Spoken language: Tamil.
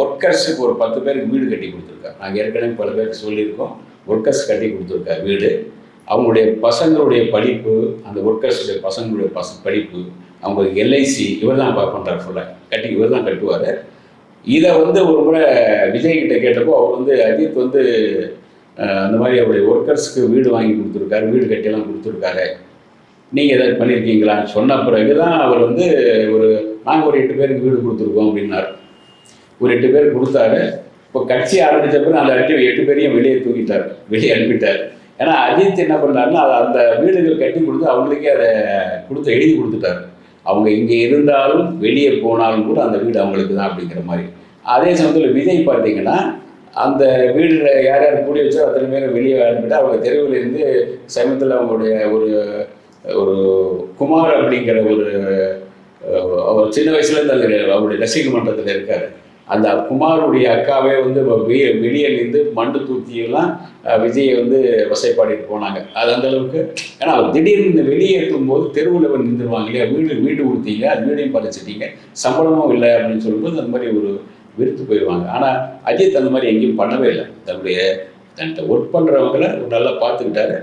ஒர்க்கர்ஸுக்கு ஒரு 10 பேருக்கு வீடு கட்டி கொடுத்துருக்காரு. நாங்கள் ஏற்கனவே பல பேருக்கு சொல்லியிருக்கோம். ஒர்க்கர்ஸ் கட்டி கொடுத்துருக்காரு வீடு. அவங்களுடைய பசங்களுடைய படிப்பு, அந்த ஒர்க்கர்ஸுடைய பசங்களுடைய படிப்பு, அவங்களுக்கு எல்ஐசி இவர் தான் பண்ணுறாரு ஃபுல்லாக. இவர் தான் கட்டுவார். இதை வந்து ஒரு முறை விஜய் கிட்ட கேட்டப்போ அவர் வந்து அஜித் வந்து அந்த மாதிரி அவருடைய ஒர்க்கர்ஸ்க்கு வீடு வாங்கி கொடுத்துருக்காரு, வீடு கட்டியெல்லாம் கொடுத்துருக்காரு, நீங்கள் எதாவது பண்ணியிருக்கீங்களான்னு சொன்ன பிறகு தான் அவர் வந்து நாங்கள் ஒரு 8 பேருக்கு வீடு கொடுத்துருக்கோம் அப்படின்னாரு. ஒரு 8 பேருக்கு கொடுத்தாரு. இப்போ கட்சி ஆரம்பித்த பிறகு அந்த 8 பேரையும் வெளியே தூக்கிட்டார், வெளியே அனுப்பிட்டார். ஏன்னா அஜித் என்ன பண்ணாருன்னா அந்த வீடுகள் கட்டி கொடுத்து அவங்களுக்கே அதை எழுதி கொடுத்துட்டாரு. அவங்க இங்கே இருந்தாலும் வெளியே போனாலும் கூட அந்த வீடு அவங்களுக்கு தான் அப்படிங்கிற மாதிரி. அதே சமயத்தில் விஜய் பார்த்தீங்கன்னா அந்த வீடில் யார் யார் கூடி வச்சோ அத்தனை பேர் வெளியே அனுப்பிட்டு அவங்க தெருவில் இருந்து சமயத்தில் அவங்களுடைய ஒரு குமார் அப்படிங்கிற அவர் சின்ன வயசுலேருந்து அந்த அவருடைய ரசிக மன்றத்தில் இருக்கார். அந்த குமாருடைய அக்காவே வந்து வெளியிலேருந்து மண்டு தூக்கியெல்லாம் விஜயை வந்து வசைப்பாடிட்டு போனாங்க. அது அந்த அளவுக்கு. ஏன்னா அவர் திடீர்னு வெளியேற்றும் போது தெருவில் நின்றுடுவாங்க இல்லையா, வீடு கொடுத்தீங்க, அது வீடையும் பறிச்சிட்டீங்க, சம்பளமும் இல்லை அப்படின்னு சொல்லும்போது அந்த மாதிரி விருத்து போயிடுவாங்க. ஆனால் அஜித் அந்த மாதிரி எங்கேயும் பண்ணவே இல்லை. தன்கிட்ட ஒர்க் பண்ணுறவங்கள நல்லா பார்த்துக்கிட்டாரு.